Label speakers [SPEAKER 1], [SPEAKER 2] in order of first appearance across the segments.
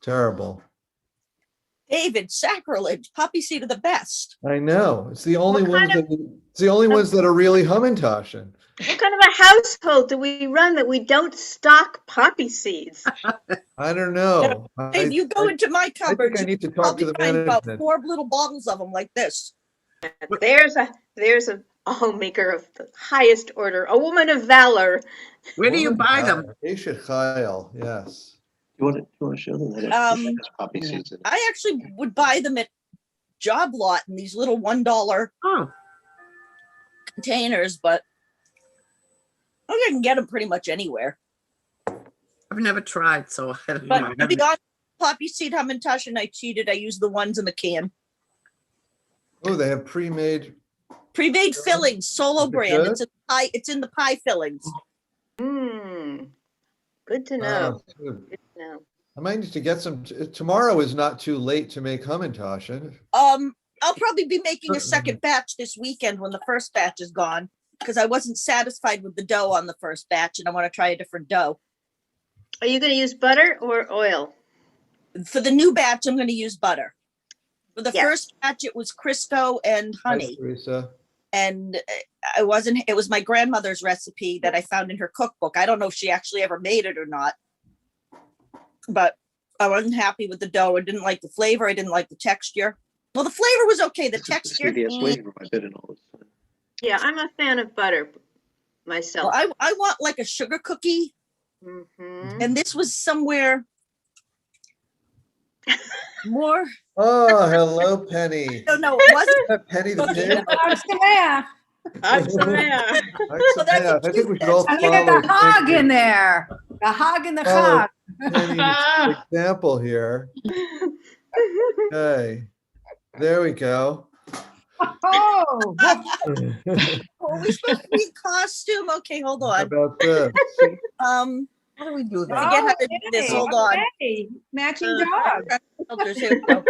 [SPEAKER 1] Terrible.
[SPEAKER 2] David, sacrilege. Poppy seed are the best.
[SPEAKER 1] I know. It's the only
[SPEAKER 3] What kind
[SPEAKER 1] ones that are really Hamantashen.
[SPEAKER 3] What kind of a household do we run that we don't stock poppy seeds?
[SPEAKER 1] I don't know.
[SPEAKER 2] If you go into my
[SPEAKER 1] I
[SPEAKER 2] cupboard,
[SPEAKER 1] think I need to
[SPEAKER 2] I'll
[SPEAKER 1] talk
[SPEAKER 2] be
[SPEAKER 1] to the
[SPEAKER 2] finding about
[SPEAKER 1] management.
[SPEAKER 2] 4 little bottles of them like this.
[SPEAKER 3] There's a homemaker of the highest order, a woman of valor.
[SPEAKER 4] Where do you buy them?
[SPEAKER 1] Eshet Chayil, yes.
[SPEAKER 5] You want to show them that it has poppy seeds in it?
[SPEAKER 2] I actually would buy them at Job Lot in these little $1
[SPEAKER 4] Oh,
[SPEAKER 2] containers, but I think I can get them pretty much anywhere.
[SPEAKER 4] I've never tried, so I don't
[SPEAKER 2] But
[SPEAKER 4] know.
[SPEAKER 2] to be honest, poppy seed Hamantashen, I cheated. I used the ones in the can.
[SPEAKER 1] Oh, they have pre-made.
[SPEAKER 2] Pre-made fillings, Solo
[SPEAKER 1] Is it
[SPEAKER 2] brand.
[SPEAKER 1] good?
[SPEAKER 2] It's a pie. It's in the pie fillings.
[SPEAKER 3] Good to know.
[SPEAKER 1] Good.
[SPEAKER 3] Good to know.
[SPEAKER 1] I might need to get some. Tomorrow is not too late to make Hamantashen.
[SPEAKER 2] I'll probably be making a second batch this weekend when the first batch is gone because I wasn't satisfied with the dough on the first batch and I want to try a different dough.
[SPEAKER 3] Are you going to use butter or oil?
[SPEAKER 2] For the new batch, I'm going to use butter. For the
[SPEAKER 3] Yeah.
[SPEAKER 2] first batch, it was Crisco and honey.
[SPEAKER 1] Hi, Teresa.
[SPEAKER 2] And it was my grandmother's recipe that I found in her cookbook. I don't know if she actually ever made it or not, but I wasn't happy with the dough. I didn't like the flavor. I didn't like the texture. Well, the flavor was okay. The
[SPEAKER 5] This is the
[SPEAKER 2] texture.
[SPEAKER 5] CVS waiting for my bid and all this.
[SPEAKER 3] Yeah, I'm a fan of butter myself.
[SPEAKER 2] Well, I want like a sugar cookie.
[SPEAKER 3] Mhm.
[SPEAKER 2] And this was somewhere more.
[SPEAKER 1] Oh, hello, Penny.
[SPEAKER 2] No, it wasn't.
[SPEAKER 1] Is that Penny the pig?
[SPEAKER 3] I'm Samaya.
[SPEAKER 1] I think we should all
[SPEAKER 6] And look at
[SPEAKER 1] follow
[SPEAKER 6] the hog
[SPEAKER 1] Penny.
[SPEAKER 6] in there. The hog and the
[SPEAKER 1] Follow
[SPEAKER 6] hog.
[SPEAKER 1] Penny's example here. Okay, there we go.
[SPEAKER 6] Oh,
[SPEAKER 2] Are we supposed to be in costume? Okay, hold
[SPEAKER 1] How
[SPEAKER 2] on.
[SPEAKER 1] about this?
[SPEAKER 2] How do we do that? I forget how to do this.
[SPEAKER 6] okay,
[SPEAKER 2] Hold on.
[SPEAKER 6] okay. Matching dog.
[SPEAKER 2] Filters. Here we go.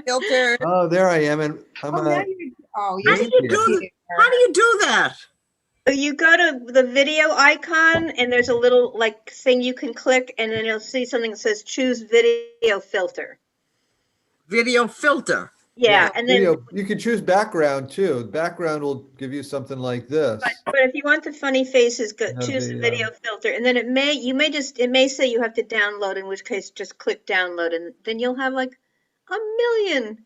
[SPEAKER 2] Filter.
[SPEAKER 1] Oh, there I am, and I'm
[SPEAKER 6] Oh, now you- oh,
[SPEAKER 4] How
[SPEAKER 6] you're
[SPEAKER 4] do you do How do you do that?
[SPEAKER 3] You go to the video icon and there's a little like thing you can click and then you'll see something that says choose video filter.
[SPEAKER 4] Video filter.
[SPEAKER 3] Yeah, and then
[SPEAKER 1] video. You can choose background too. The background will give you something like this.
[SPEAKER 3] but if you want the funny faces, go
[SPEAKER 1] Have
[SPEAKER 3] choose
[SPEAKER 1] the,
[SPEAKER 3] the video filter, and then it may say you have to download, in which case just click download, and then you'll have like a million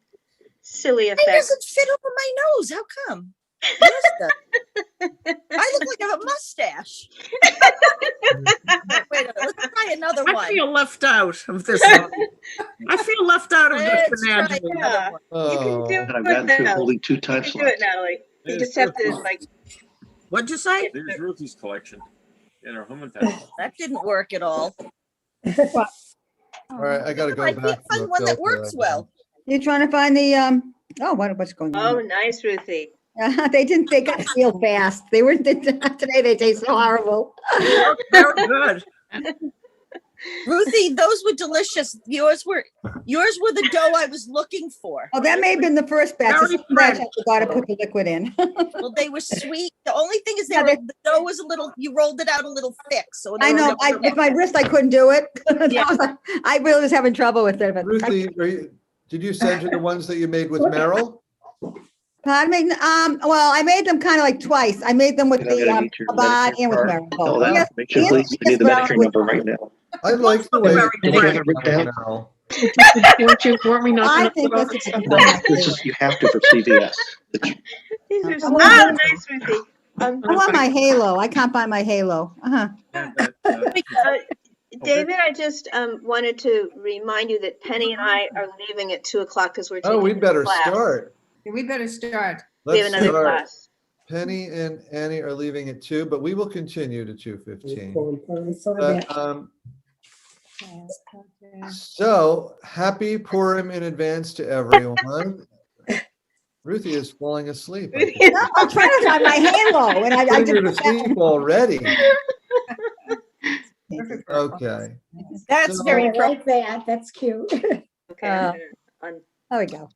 [SPEAKER 3] silly
[SPEAKER 2] It
[SPEAKER 3] effects.
[SPEAKER 2] doesn't fit over my nose. How come? What is that? I look like I have a mustache. Wait, let's try another
[SPEAKER 4] I
[SPEAKER 2] one.
[SPEAKER 4] feel left out of this. I feel left out of this
[SPEAKER 2] Let's try
[SPEAKER 4] financial.
[SPEAKER 2] another one.
[SPEAKER 3] You can
[SPEAKER 1] Oh,
[SPEAKER 3] do
[SPEAKER 5] And I've
[SPEAKER 3] it
[SPEAKER 5] gotten through
[SPEAKER 3] now.
[SPEAKER 5] only 2 time
[SPEAKER 3] You can do
[SPEAKER 5] slots.
[SPEAKER 3] it, Natalie. You just have to like.
[SPEAKER 4] What'd you say?
[SPEAKER 7] There's Ruthie's collection in her Hamantashen.
[SPEAKER 2] That didn't work at all.
[SPEAKER 1] all right, I got to go
[SPEAKER 2] I
[SPEAKER 1] back.
[SPEAKER 2] can't
[SPEAKER 1] to
[SPEAKER 2] find
[SPEAKER 1] the
[SPEAKER 2] one that
[SPEAKER 1] filter,
[SPEAKER 2] works
[SPEAKER 1] I
[SPEAKER 2] well.
[SPEAKER 6] You're trying to find the, what's going
[SPEAKER 3] Oh,
[SPEAKER 6] on?
[SPEAKER 3] nice, Ruthie.
[SPEAKER 6] They got sealed fast. Today they taste so horrible.
[SPEAKER 4] Very good.
[SPEAKER 2] Ruthie, those were delicious. Yours were the dough I was looking for.
[SPEAKER 6] Oh, that may have been the first batch. The
[SPEAKER 4] Very
[SPEAKER 6] second batch, I
[SPEAKER 4] fresh.
[SPEAKER 6] forgot to put the liquid in.
[SPEAKER 2] Well, they were sweet. The only thing is
[SPEAKER 6] Yeah,
[SPEAKER 2] the dough was a little, you rolled it out a little thick. So they
[SPEAKER 6] I
[SPEAKER 2] were
[SPEAKER 6] know,
[SPEAKER 2] a little
[SPEAKER 6] with my wrist, I couldn't do it.
[SPEAKER 2] Yeah.
[SPEAKER 6] I really was having trouble with it. But
[SPEAKER 1] Ruthie, did you send her the ones that you made with Merrill?
[SPEAKER 6] Pardon me? Well, I made them kind of like twice. I made them with
[SPEAKER 5] And I'm
[SPEAKER 6] the
[SPEAKER 5] gonna need your
[SPEAKER 6] Abad
[SPEAKER 5] Medicare
[SPEAKER 6] and with
[SPEAKER 5] card.
[SPEAKER 6] Mary.
[SPEAKER 5] Oh, that
[SPEAKER 6] Yes,
[SPEAKER 5] information,
[SPEAKER 6] yes,
[SPEAKER 5] please. I need the
[SPEAKER 6] yes, but
[SPEAKER 5] Medicare number right now.
[SPEAKER 1] I like the way
[SPEAKER 4] Very
[SPEAKER 1] you
[SPEAKER 4] good.
[SPEAKER 1] did
[SPEAKER 5] Have it written down?
[SPEAKER 1] Merrill.
[SPEAKER 4] Weren't we not
[SPEAKER 6] I
[SPEAKER 4] gonna
[SPEAKER 6] think
[SPEAKER 4] put
[SPEAKER 6] this is.
[SPEAKER 5] This is, you have to for CVS.
[SPEAKER 3] These are so
[SPEAKER 6] Oh,
[SPEAKER 3] nice, Ruthie.
[SPEAKER 6] I want my halo. I can't find my halo. Uh-huh.
[SPEAKER 3] David, I just wanted to remind you that Penny and I are leaving at 2:00 because we're taking
[SPEAKER 1] Oh, we'd better
[SPEAKER 3] class.
[SPEAKER 1] start.
[SPEAKER 6] We better start.
[SPEAKER 3] We have
[SPEAKER 1] Let's
[SPEAKER 3] another
[SPEAKER 1] start.
[SPEAKER 3] class.
[SPEAKER 1] Penny and Annie are leaving at 2, but we will continue to 2:15. So happy Purim in advance to everyone. Ruthie is falling asleep. I think.
[SPEAKER 6] No, I'm trying to find my halo, and I
[SPEAKER 1] Putting her to
[SPEAKER 6] just.
[SPEAKER 1] sleep already. Okay.
[SPEAKER 2] That's
[SPEAKER 1] So-
[SPEAKER 2] very
[SPEAKER 8] I like that. That's cute.
[SPEAKER 3] Okay.
[SPEAKER 6] Uh,
[SPEAKER 3] on-
[SPEAKER 6] There we go.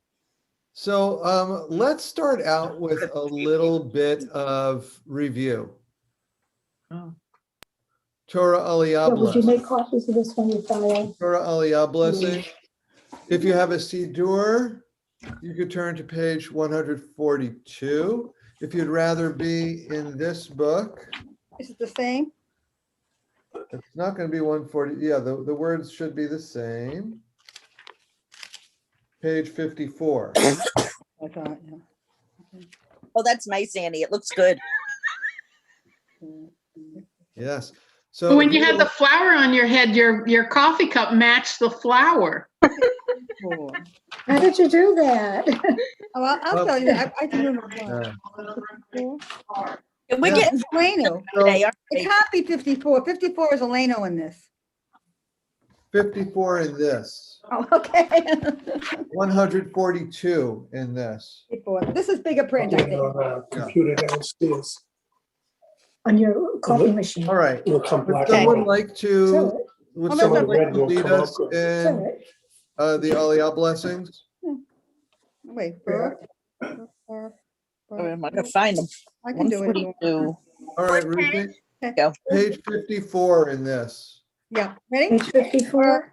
[SPEAKER 1] So let's start out with a little bit of review.
[SPEAKER 4] Oh.
[SPEAKER 1] Torah Aliyah
[SPEAKER 8] So would you
[SPEAKER 1] Blessing.
[SPEAKER 8] make copies of this when you file?
[SPEAKER 1] Torah Aliyah Blessing. If you have a Siddur, you could turn to page 142. If you'd rather be in this book,
[SPEAKER 6] Is it the same?
[SPEAKER 1] it's not going to be 140. Yeah, the words should be the same. Page 54.
[SPEAKER 6] I thought, yeah.
[SPEAKER 2] Oh, that's nice, Annie. It looks good.
[SPEAKER 1] Yes. So
[SPEAKER 4] When you had the flower on your head, your coffee cup matched the flower.
[SPEAKER 6] Cool.
[SPEAKER 8] How did you do that?
[SPEAKER 6] Oh, I'll tell you that. I can remember.
[SPEAKER 2] And we're
[SPEAKER 1] Yeah.
[SPEAKER 2] getting
[SPEAKER 6] It's Eleno.
[SPEAKER 2] today, aren't
[SPEAKER 6] It
[SPEAKER 2] we?
[SPEAKER 6] can't be 54. 54 is Eleno in this.
[SPEAKER 1] 54 in this.
[SPEAKER 6] Oh, okay.
[SPEAKER 1] 142 in this.
[SPEAKER 6] 54. This is bigger print, I think.
[SPEAKER 9] Computer downstairs.
[SPEAKER 8] On your coffee machine?
[SPEAKER 1] All right.
[SPEAKER 9] It'll come
[SPEAKER 1] Would
[SPEAKER 9] black.
[SPEAKER 1] someone like to, would
[SPEAKER 6] Oh,
[SPEAKER 1] someone
[SPEAKER 6] that's
[SPEAKER 1] like
[SPEAKER 9] red
[SPEAKER 1] to
[SPEAKER 9] will
[SPEAKER 1] lead
[SPEAKER 9] come
[SPEAKER 1] us
[SPEAKER 9] up.
[SPEAKER 1] in the Aliyah blessings?
[SPEAKER 6] Wait,
[SPEAKER 2] I'm gonna find them.
[SPEAKER 6] I can do it.
[SPEAKER 2] 142.
[SPEAKER 1] All right, Ruthie.
[SPEAKER 2] Go.
[SPEAKER 1] Page 54 in this.
[SPEAKER 6] Yeah, ready?
[SPEAKER 8] Page 54?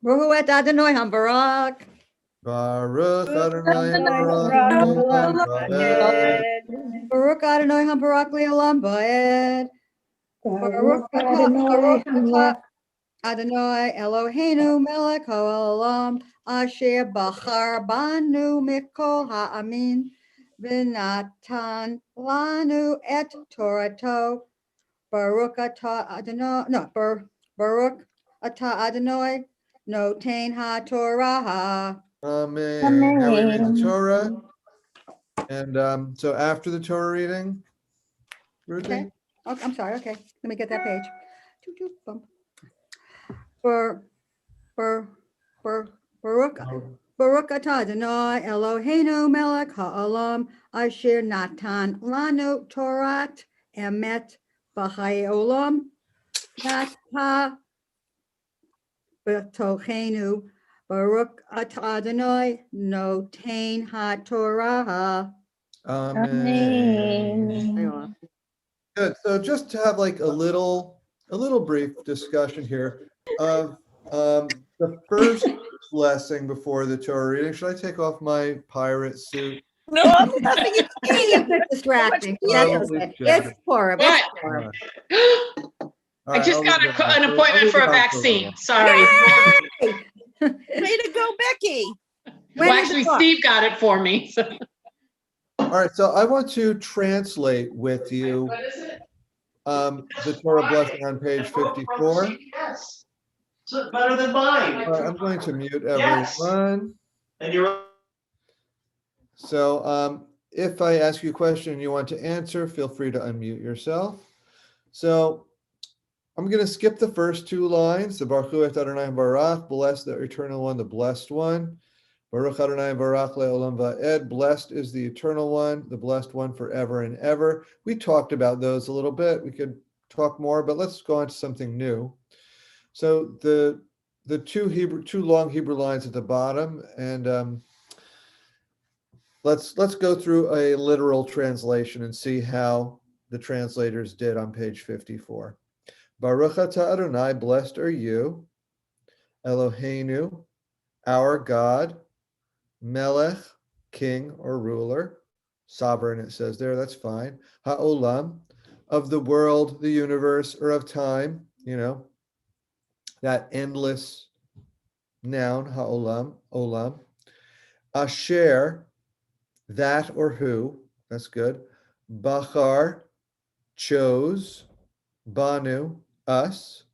[SPEAKER 6] Baruch et Adonai Hambarak.
[SPEAKER 1] Baruch Adonai Baruch
[SPEAKER 6] Baruch Adonai Hambarak Le'olam Va'ed. Baruch
[SPEAKER 8] Adonai
[SPEAKER 6] atah Adonai Eloheinu melech haolam asher bachar banu mikol ha'amin v'natan lanu et Torato. Baruch atah Adonai, no, Baruch atah Adonai noten ha'torah.
[SPEAKER 1] Amen. Now we read the Torah. And so after the Torah reading, Ruthie?
[SPEAKER 6] Okay. Oh, I'm sorry. Okay, let me get that page. Choo, choo, bump. Baruch atah Adonai Eloheinu melech ha'olam asher natan lanu Torat emet b'chayei olam nata b'tochenu. Baruch atah Adonai noten ha'torah.
[SPEAKER 1] Amen. Good. So just to have like a little brief discussion here of the first blessing before the Torah reading. Should I take off my pirate suit?
[SPEAKER 2] No, I'm laughing at
[SPEAKER 6] It's a
[SPEAKER 2] me.
[SPEAKER 6] bit distracting.
[SPEAKER 1] Probably
[SPEAKER 6] That's okay.
[SPEAKER 1] should.
[SPEAKER 6] It's horrible.
[SPEAKER 4] What?
[SPEAKER 1] All right. All
[SPEAKER 4] I
[SPEAKER 1] right,
[SPEAKER 4] just
[SPEAKER 1] I'll
[SPEAKER 4] got
[SPEAKER 1] leave it on.
[SPEAKER 4] an
[SPEAKER 1] I'll
[SPEAKER 4] appointment
[SPEAKER 1] leave
[SPEAKER 4] for
[SPEAKER 1] it
[SPEAKER 4] a
[SPEAKER 1] on a
[SPEAKER 4] vaccine.
[SPEAKER 1] little.
[SPEAKER 4] Sorry.
[SPEAKER 2] Way to go, Becky.
[SPEAKER 6] When
[SPEAKER 4] Well,
[SPEAKER 6] is
[SPEAKER 4] actually,
[SPEAKER 6] it off?
[SPEAKER 4] Steve got it for me.
[SPEAKER 1] All right, so I want to translate with you
[SPEAKER 4] What is it?
[SPEAKER 1] the Torah blessing on page 54.
[SPEAKER 9] Yes. It's better than mine.
[SPEAKER 1] All right, I'm going to mute
[SPEAKER 9] Yes.
[SPEAKER 1] everyone.
[SPEAKER 9] And you're.
[SPEAKER 1] So if I ask you a question and you want to answer, feel free to unmute yourself. So I'm going to skip the first two lines. The Baruch et Adonai Barach, bless the eternal one, the blessed one. Baruch Adonai Barach le'olam va'ed, blessed is the eternal one, the blessed one forever and ever. We talked about those a little bit. We could talk more, but let's go on to something new. So the two long Hebrew lines at the bottom, and let's go through a literal translation and see how the translators did on page 54. Baruch atah Adonai, blessed are you, Eloheinu, our God, Melech, king or ruler, sovereign it says there, that's fine. Ha'olam, of the world, the universe, or of time, that endless noun, ha'olam, olam. Asher, that or who, that's good. Bachar, chose. Banu, us.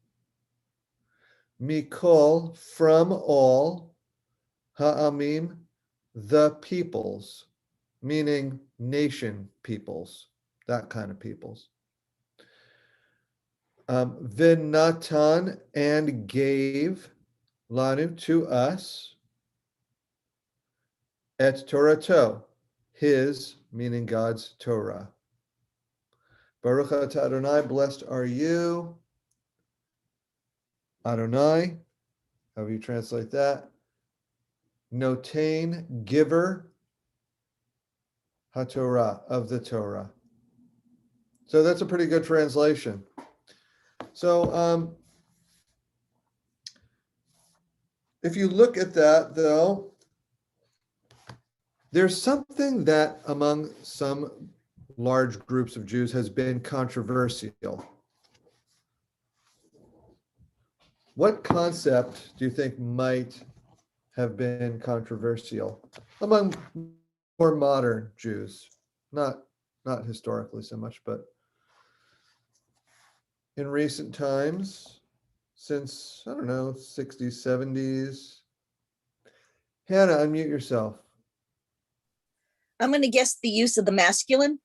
[SPEAKER 1] Mikol, from all. Ha'amim, the peoples, meaning nation peoples, that kind of peoples. Vinatan, and gave, lanu, to us. Et Torato, his, meaning God's Torah. Baruch atah Adonai, blessed are you. Adonai, however you translate that. Notain, giver, HaTorah, of the Torah. So that's a pretty good translation. So if you look at that, though, there's something that among some large groups of Jews has been controversial. What concept do you think might have been controversial among more modern Jews? Not historically so much, but in recent times, since, I don't know, 60s, 70s. Hannah, unmute yourself.
[SPEAKER 2] I'm going to guess the use of the masculine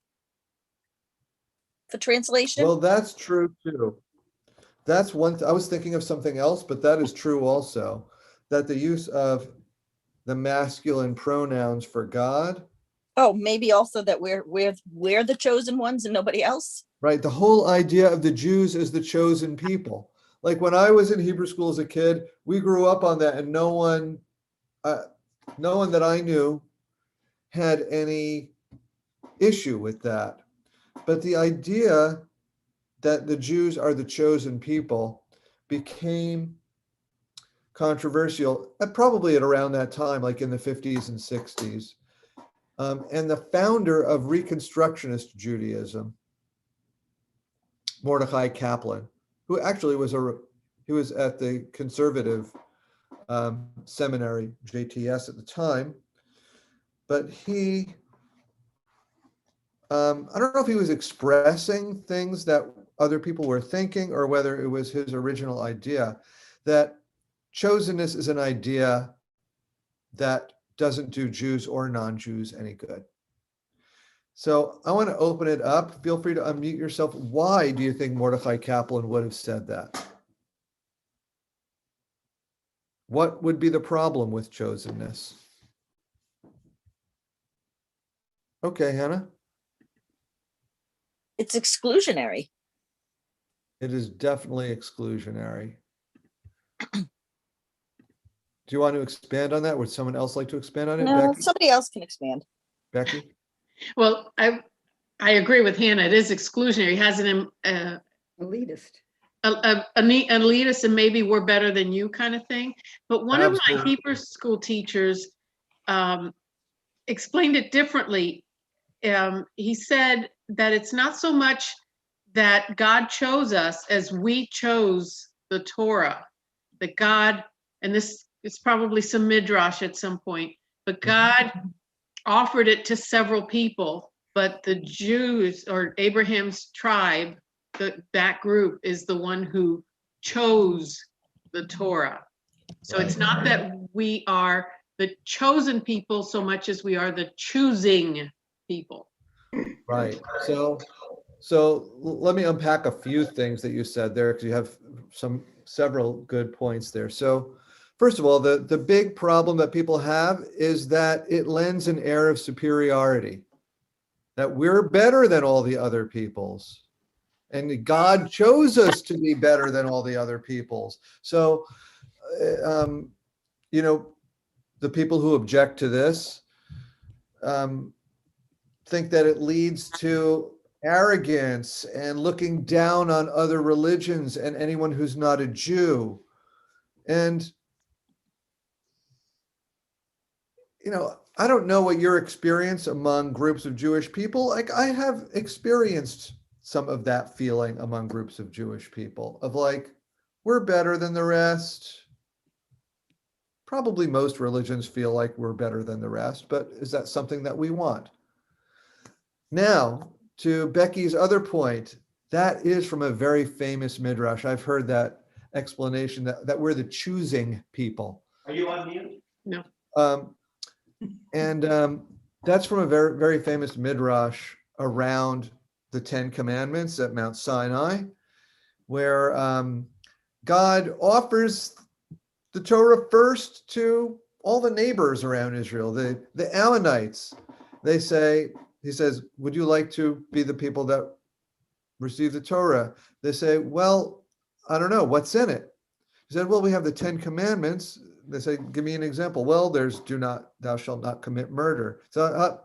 [SPEAKER 2] for translation.
[SPEAKER 1] Well, that's true too. That's one, I was thinking of something else, but that is true also, that the use of the masculine pronouns for God.
[SPEAKER 2] Oh, maybe also that we're the chosen ones and nobody else.
[SPEAKER 1] Right. The whole idea of the Jews as the chosen people. Like when I was in Hebrew school as a kid, we grew up on that, and no one that I knew had any issue with that. But the idea that the Jews are the chosen people became controversial probably at around that time, like in the 50s and 60s. And the founder of Reconstructionist Judaism, Mordecai Kaplan, who actually was at the conservative seminary, JTS at the time, but he, I don't know if he was expressing things that other people were thinking or whether it was his original idea, that chosenness is an idea that doesn't do Jews or non-Jews any good. So I want to open it up. Feel free to unmute yourself. Why do you think Mordecai Kaplan would have said that? What would be the problem with chosenness? Okay, Hannah.
[SPEAKER 2] It's exclusionary.
[SPEAKER 1] It is definitely exclusionary. Do you want to expand on that? Would someone else like to expand on it?
[SPEAKER 2] No,
[SPEAKER 1] Becky?
[SPEAKER 2] somebody else can expand.
[SPEAKER 1] Becky?
[SPEAKER 4] Well, I agree with Hannah. It is exclusionary. It has an
[SPEAKER 6] Elitist.
[SPEAKER 4] elitist and maybe we're better than you kind of thing. But one of my
[SPEAKER 1] Absolutely.
[SPEAKER 4] Hebrew school teachers explained it differently. He said that it's not so much that God chose us as we chose the Torah. That God, and this is probably some midrash at some point, but God offered it to several people, but the Jews or Abraham's tribe, that group is the one who chose the Torah. So it's not that we are the chosen people so much as we are the choosing people.
[SPEAKER 1] Right. So let me unpack a few things that you said there, because you have several good points there. So first of all, the big problem that people have is that it lends an air of superiority, that we're better than all the other peoples. And God chose us to be better than all the other peoples. So, the people who object to this think that it leads to arrogance and looking down on other religions and anyone who's not a Jew. And, I don't know what your experience among groups of Jewish people, like I have experienced some of that feeling among groups of Jewish people of like, we're better than the rest. Probably most religions feel like we're better than the rest, but is that something that we want? Now, to Becky's other point, that is from a very famous midrash. I've heard that explanation that we're the choosing people.
[SPEAKER 9] Are you on mute?
[SPEAKER 4] No.
[SPEAKER 1] That's from a very, very famous midrash around the 10 Commandments at Mount Sinai, where God offers the Torah first to all the neighbors around Israel, the Ammonites. He says, would you like to be the people that receive the Torah? They say, well, I don't know, what's in it? He said, well, we have the 10 Commandments. They say, give me an example. Well, there's thou shalt not commit murder. So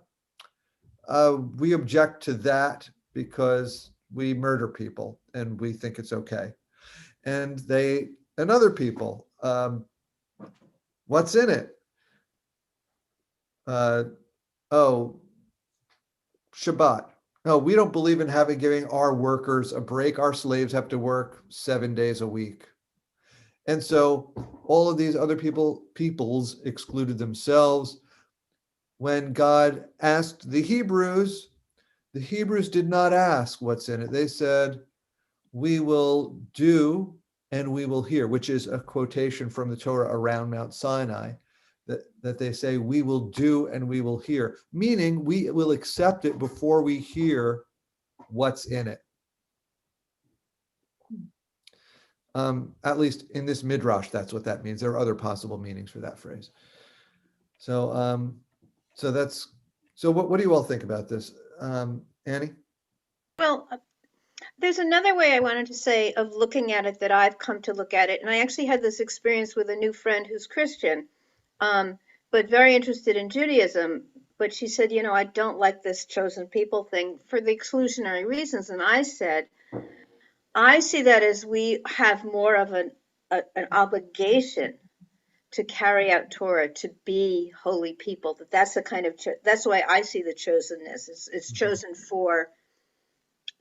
[SPEAKER 1] we object to that because we murder people and we think it's okay. And other people, what's in it? Shabbat. No, we don't believe in giving our workers a break. Our slaves have to work 7 days a week. And so all of these other peoples excluded themselves. When God asked the Hebrews did not ask what's in it. They said, we will do and we will hear, which is a quotation from the Torah around Mount Sinai, that they say, we will do and we will hear, meaning we will accept it before we hear what's in it. At least in this midrash, that's what that means. There are other possible meanings for that phrase. So, what do you all think about this, Annie?
[SPEAKER 3] Well, there's another way I wanted to say of looking at it that I've come to look at it. And I actually had this experience with a new friend who's Christian, but very interested in Judaism. But she said, I don't like this chosen people thing for the exclusionary reasons. And I said, I see that as we have more of an obligation to carry out Torah, to be holy people. That's the kind of, that's the way I see the chosenness. It's chosen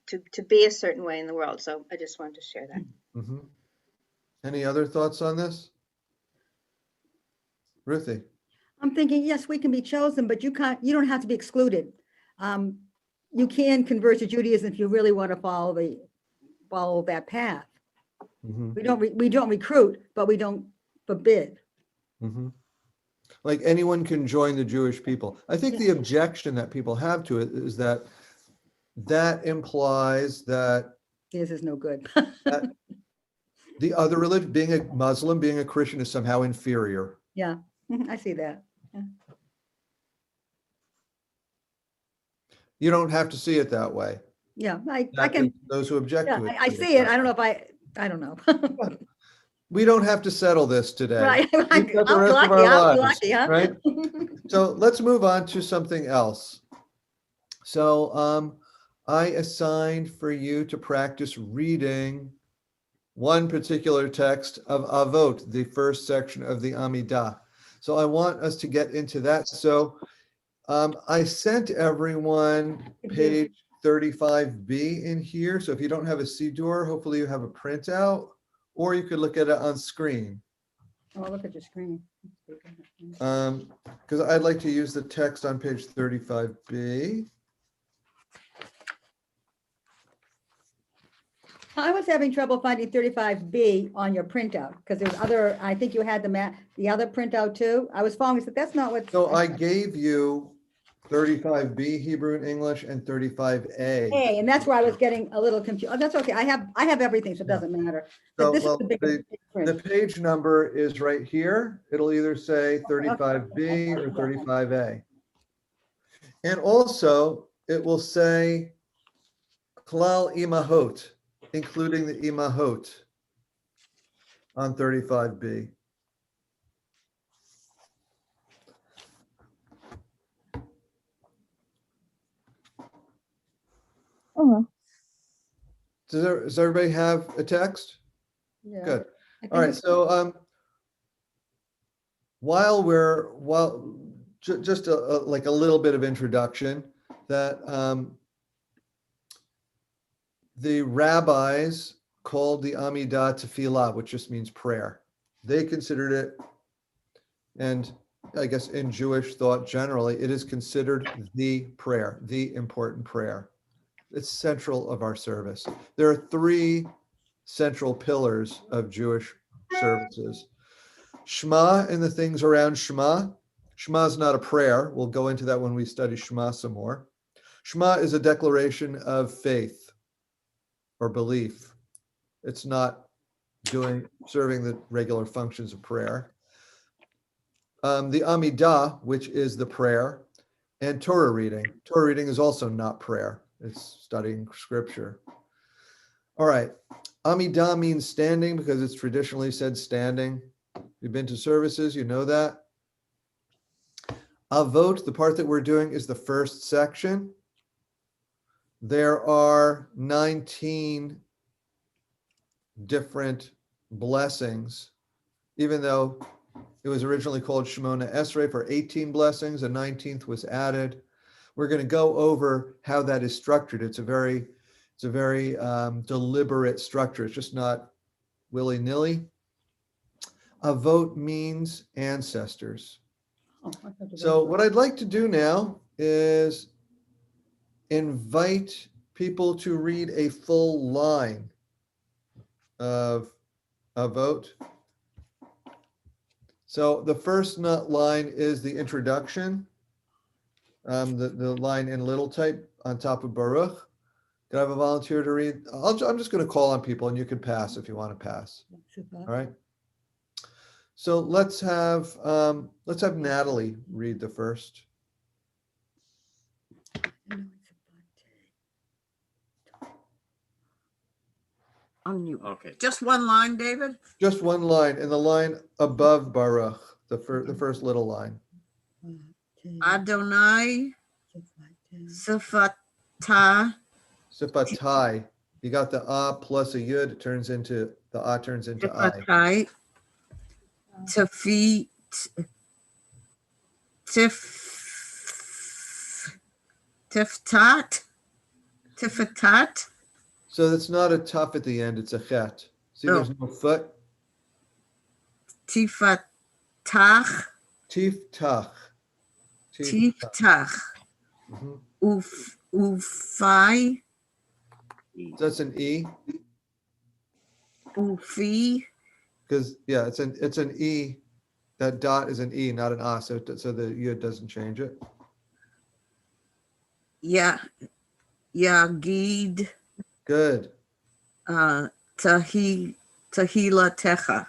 [SPEAKER 3] to be a certain way in the world. So I just wanted to share that.
[SPEAKER 1] Mm-hmm. Any other thoughts on this? Ruthie?
[SPEAKER 6] I'm thinking, yes, we can be chosen, but you don't have to be excluded. You can convert to Judaism if you really want to follow that path.
[SPEAKER 1] Mm-hmm.
[SPEAKER 6] We don't recruit, but we don't forbid.
[SPEAKER 1] Mm-hmm. Like anyone can join the Jewish people. I think the objection that people have to it is that implies that
[SPEAKER 6] this is no good.
[SPEAKER 1] that the other religion, being a Muslim, being a Christian, is somehow inferior.
[SPEAKER 6] Yeah, I see that. Yeah.
[SPEAKER 1] You don't have to see it that way.
[SPEAKER 6] Yeah, I can.
[SPEAKER 1] Those who object to it.
[SPEAKER 6] I see it. I don't know if I don't know.
[SPEAKER 1] We don't have to settle this today.
[SPEAKER 6] Right.
[SPEAKER 1] We've got the rest of our lives,
[SPEAKER 6] lucky, huh?
[SPEAKER 1] right? So let's move on to something else. So I assigned for you to practice reading one particular text of Avot, the first section of the Amidah. So I want us to get into that. So I sent everyone page 35b in here. So if you don't have a Siddur, hopefully you have a printout, or you could look at it on screen.
[SPEAKER 6] Oh, look at your screen.
[SPEAKER 1] Because I'd like to use the text on page 35b.
[SPEAKER 6] I was having trouble finding 35B on your printout because there's other, I think you had the other printout too. I was following, so that's not what.
[SPEAKER 1] So I gave you 35B Hebrew and English and 35A.
[SPEAKER 6] Hey, and that's where I was getting a little confused. Oh, that's okay. I have everything, so it doesn't matter.
[SPEAKER 1] So
[SPEAKER 6] This is the big
[SPEAKER 1] the
[SPEAKER 6] print.
[SPEAKER 1] page number is right here. It'll either say 35B or 35A. And also it will say Klal Imahot, including the Imahot on 35B. Does everybody have a text?
[SPEAKER 6] Yeah.
[SPEAKER 1] Good.
[SPEAKER 6] I think
[SPEAKER 1] All right.
[SPEAKER 6] it's-
[SPEAKER 1] So just like a little bit of introduction, that the rabbis called the Amidah tefillah, which just means prayer. They considered it, and I guess in Jewish thought generally, it is considered the prayer, the important prayer. It's central of our service. There are three central pillars of Jewish services. Shema and the things around Shema. Shema is not a prayer. We'll go into that when we study Shema some more. Shema is a declaration of faith or belief. It's not serving the regular functions of prayer. The Amidah, which is the prayer, and Torah reading. Torah reading is also not prayer. It's studying scripture. All right. Amidah means standing because it's traditionally said standing. You've been to services, you know that. Avot, the part that we're doing, is the first section. there are 19 different blessings, even though it was originally called Shemona Esrei for 18 blessings, a 19th was added. We're going to go over how that is structured. It's a very deliberate structure. It's just not willy-nilly. Avot means ancestors.
[SPEAKER 6] Oh, I thought you
[SPEAKER 1] So
[SPEAKER 6] were-
[SPEAKER 1] what I'd like to do now is invite people to read a full line of Avot. So the first line is the introduction, the line in little type on top of Baruch. Can I have a volunteer to read? I'm just going to call on people, and you can pass if you want to pass. All right. So let's have Natalie read the first.
[SPEAKER 7] Okay.
[SPEAKER 10] Just one line, David?
[SPEAKER 1] Just one line, and the line above Baruch, the first little line.
[SPEAKER 10] Adonai Sifata
[SPEAKER 1] Sifatai. You got the plus a yud. It turns into the turns into I.
[SPEAKER 10] Sifatai Tifi Tiftat Tifatat.
[SPEAKER 1] So it's not a tough at the end. It's a chet. See, there's no foot.
[SPEAKER 10] Tifatach
[SPEAKER 1] Tiftach.
[SPEAKER 10] Tiftach
[SPEAKER 1] Mhm.
[SPEAKER 10] Ufai
[SPEAKER 1] So that's an E.
[SPEAKER 10] Ufi
[SPEAKER 1] Because yeah, it's an E. That dot is an E, not an A. So the yud doesn't change it.
[SPEAKER 10] Yagid
[SPEAKER 1] Good.
[SPEAKER 10] Tahila Techa.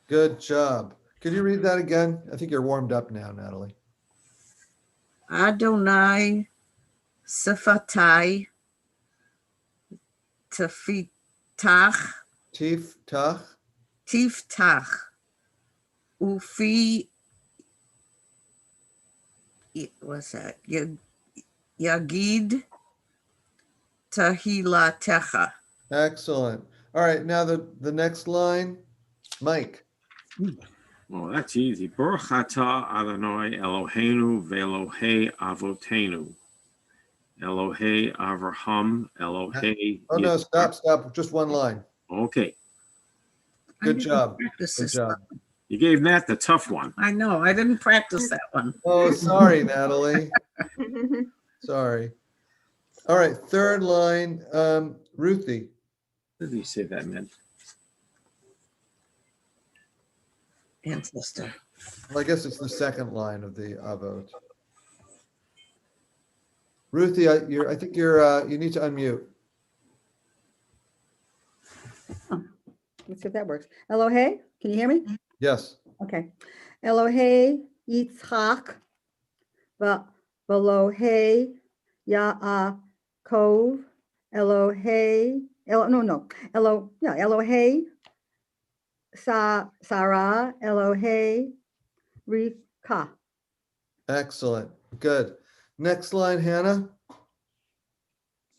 [SPEAKER 1] Good job. Could you read that again? I think you're warmed up now, Natalie.
[SPEAKER 10] Adonai Sifatai Tiftach
[SPEAKER 1] Tiftach.
[SPEAKER 10] Ufi what's that? Yagid Tahila Techa.
[SPEAKER 1] Excellent. All right, now the next line, Mike.
[SPEAKER 7] Well, that's easy. Baruch atah Adonai Eloheinu ve'Elohei Avotenu. Elohei Avraham, Elohei.
[SPEAKER 1] Oh no, stop. Just one line.
[SPEAKER 7] Okay.
[SPEAKER 1] Good job.
[SPEAKER 10] Practice
[SPEAKER 1] Good
[SPEAKER 10] this
[SPEAKER 1] job.
[SPEAKER 10] one.
[SPEAKER 7] You gave Nat the tough one.
[SPEAKER 10] I know. I didn't practice that one.
[SPEAKER 1] Oh, sorry, Natalie. Sorry. All right, third line, Ruthie.
[SPEAKER 7] What did he say that meant?
[SPEAKER 10] Ancestor.
[SPEAKER 1] Well, I guess it's the second line of the Avot. Ruthie, I think you need to unmute.
[SPEAKER 6] Let's see if that works. Elohei, can you hear me?
[SPEAKER 1] Yes.
[SPEAKER 6] Okay. Elohei Yitzchak Velohei Yaakov Elohei Elohei Sarah Elohei Rivka.
[SPEAKER 1] Excellent. Good. Next line, Hannah.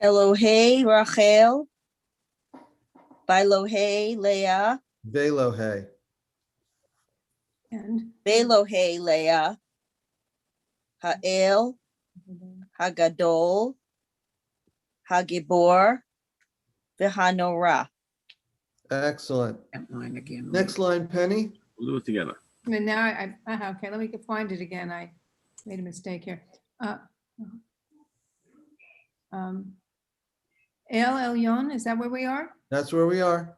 [SPEAKER 2] Elohei Rachel, Bailohei Leah,
[SPEAKER 1] Velohei.
[SPEAKER 3] And
[SPEAKER 2] Belohei Leah, Ha'el, Hagadol, Hagibor, V'Hanorah.
[SPEAKER 1] Excellent.
[SPEAKER 10] That line again.
[SPEAKER 1] Next line, Penny.
[SPEAKER 7] We'll do it together.
[SPEAKER 11] And now okay, let me find it again. I made a mistake here. El Elyon, is that where we are?
[SPEAKER 1] That's where we are.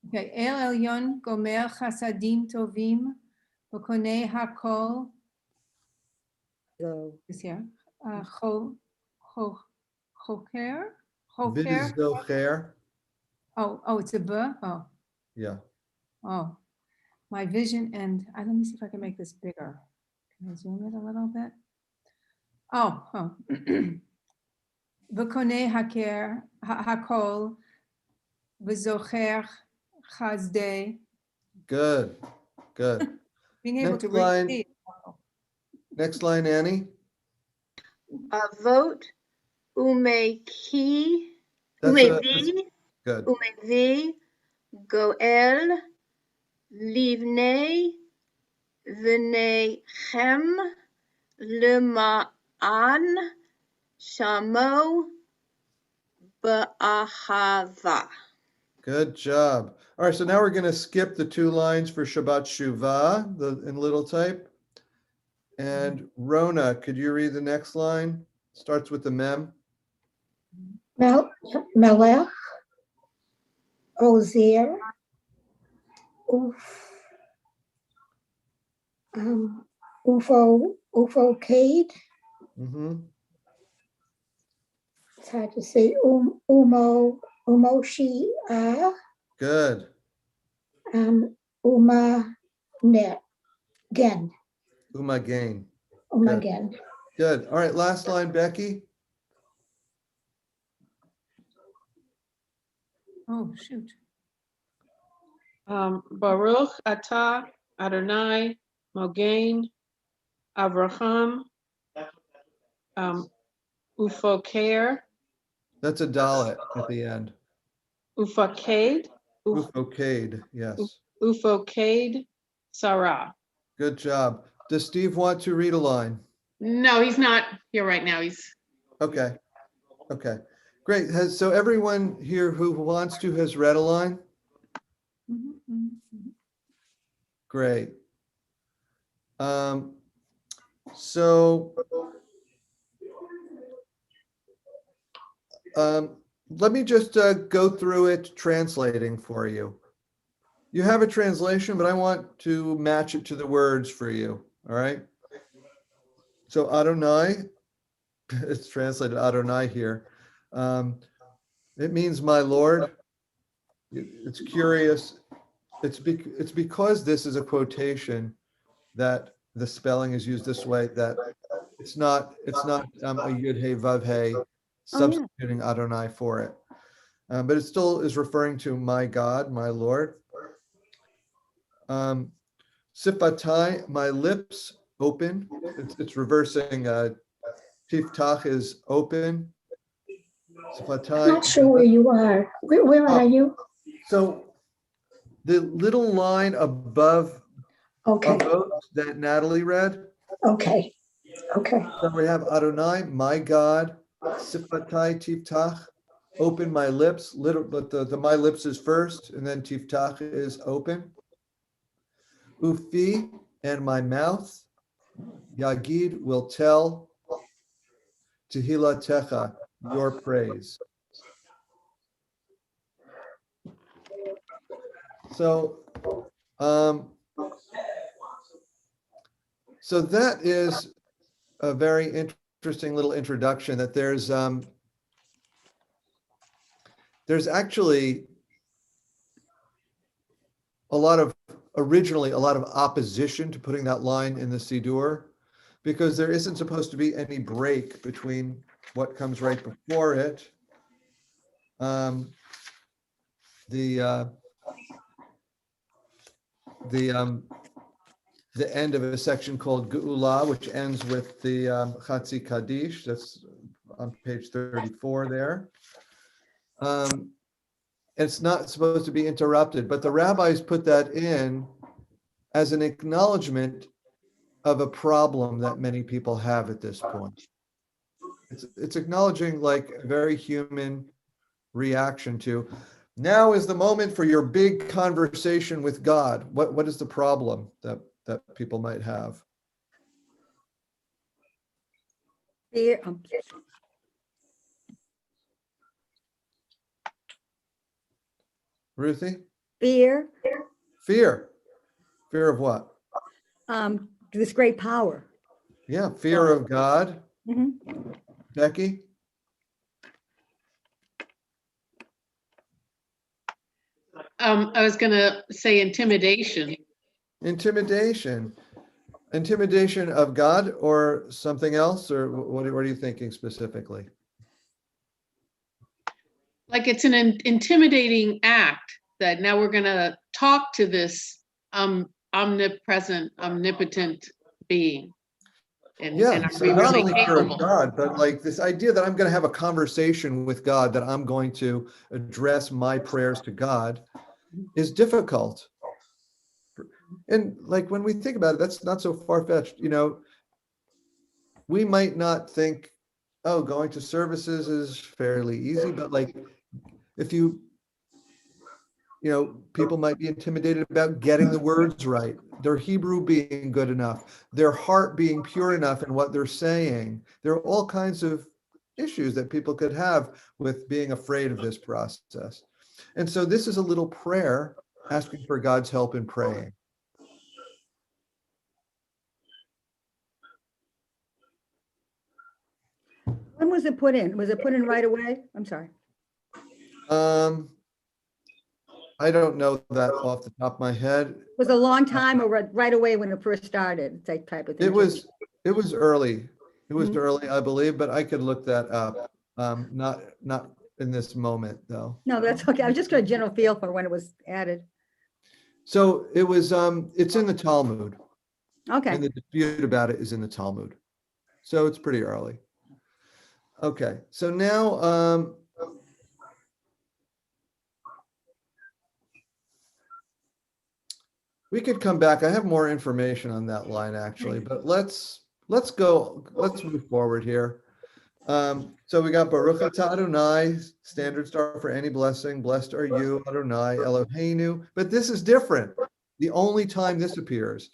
[SPEAKER 11] Okay, El Elyon, Gomer Chasadim Tovim, V'konei Hakol,
[SPEAKER 6] So
[SPEAKER 11] is here, Choker?
[SPEAKER 1] Vizdocher.
[SPEAKER 11] Oh, it's a B,
[SPEAKER 1] Yeah.
[SPEAKER 11] oh, my vision and, let me see if I can make this bigger. Can I zoom it a little bit? Oh. V'konei haker, hakol, v'zocher chazdei.
[SPEAKER 1] Good.
[SPEAKER 11] Being able
[SPEAKER 1] Next
[SPEAKER 11] to
[SPEAKER 1] line.
[SPEAKER 11] read.
[SPEAKER 1] Next line, Annie.
[SPEAKER 3] Vote Umeki,
[SPEAKER 1] That's
[SPEAKER 3] Umevi,
[SPEAKER 1] good.
[SPEAKER 3] Umevi, Goel, Livnei, V'nechem, Lema'an, Shamo, Ba'ahava.
[SPEAKER 1] Good job. All right, so now we're going to skip the 2 lines for Shabbat Shuvah in little type. And Rona, could you read the next line? Starts with the mem.
[SPEAKER 8] Melech, Ozier, Ufocade.
[SPEAKER 1] Mm-hmm.
[SPEAKER 8] It's hard to say. Umoshi,
[SPEAKER 1] Good.
[SPEAKER 8] Uma net, gen,
[SPEAKER 1] Umagain.
[SPEAKER 8] Umagen.
[SPEAKER 1] Good. All right, last line, Becky.
[SPEAKER 11] Oh, shoot.
[SPEAKER 4] Baruch atah Adonai Mogain Avraham Ufoker
[SPEAKER 1] That's a dalet at the end.
[SPEAKER 4] Ufakade
[SPEAKER 1] Ufokade, yes.
[SPEAKER 4] Ufokade Sarah.
[SPEAKER 1] Good job. Does Steve want to read a line?
[SPEAKER 4] No, he's not here right now. He's
[SPEAKER 1] Okay. Okay. Great. So everyone here who wants to has read a line? Great. So let me just go through it translating for you. You have a translation, but I want to match it to the words for you. All right. So Adonai, it's translated Adonai here. It means my Lord. It's curious. It's because this is a quotation that the spelling is used this way, that it's not a Yud Hey Vav Hey substituting Adonai for it. But it still is referring to my God, my Lord. Sifatai, my lips open. It's reversing. Tiftach is open. Sifatai.
[SPEAKER 8] Not sure where you are. Where are you?
[SPEAKER 1] So the little line above that Natalie read.
[SPEAKER 8] Okay. Okay.
[SPEAKER 1] So we have Adonai, my God, Sifatai Tiftach, open my lips. But the my lips is first, and then Tiftach is open. Ufi, and my mouth, Yagid will tell, Tehilatecha, your praise. So that is a very interesting little introduction, that there's actually originally a lot of opposition to putting that line in the Siddur, because there isn't supposed to be any break between what comes right before it, the end of a section called Geula, which ends with the Chatzi Kaddish. That's on page 34 there. It's not supposed to be interrupted, but the rabbis put that in as an acknowledgement of a problem that many people have at this point. It's acknowledging like a very human reaction to, now is the moment for your big conversation with God. What is the problem that people might have?
[SPEAKER 6] Fear.
[SPEAKER 1] Ruthie?
[SPEAKER 6] Fear.
[SPEAKER 1] Fear. Fear of what?
[SPEAKER 6] This great power.
[SPEAKER 1] Yeah, fear of God.
[SPEAKER 6] Mm-hmm.
[SPEAKER 1] Becky?
[SPEAKER 4] I was going to say intimidation.
[SPEAKER 1] Intimidation. Intimidation of God or something else, or what are you thinking specifically?
[SPEAKER 4] Like it's an intimidating act that now we're going to talk to this omnipresent, omnipotent being. And
[SPEAKER 1] Yeah,
[SPEAKER 4] are
[SPEAKER 1] so
[SPEAKER 4] we
[SPEAKER 1] not
[SPEAKER 4] really
[SPEAKER 1] only for
[SPEAKER 4] capable?
[SPEAKER 1] God, but like this idea that I'm going to have a conversation with God, that I'm going to address my prayers to God is difficult. And like when we think about it, that's not so far-fetched. We might not think, oh, going to services is fairly easy, but like if people might be intimidated about getting the words right, their Hebrew being good enough, their heart being pure enough in what they're saying. There are all kinds of issues that people could have with being afraid of this process. And so this is a little prayer asking for God's help in praying.
[SPEAKER 6] When was it put in? Was it put in right away? I'm sorry.
[SPEAKER 1] I don't know that off the top of my head.
[SPEAKER 6] Was it a long time or right away when it first started, that type of thing?
[SPEAKER 1] It was early. It was
[SPEAKER 6] Mhm.
[SPEAKER 1] early, I believe, but I could look that up. Not in this moment, though.
[SPEAKER 6] No, that's okay. I was just got a general feel for when it was added.
[SPEAKER 1] So it was. It's in the Talmud,
[SPEAKER 6] Okay.
[SPEAKER 1] and the dispute about it is in the Talmud. So it's pretty early. Okay, so now we could come back. I have more information on that line actually, but let's move forward here. So we got Baruch Atah Adonai, standard star for any blessing. Blessed are you, Adonai, Eloheinu. But this is different. The only time this appears,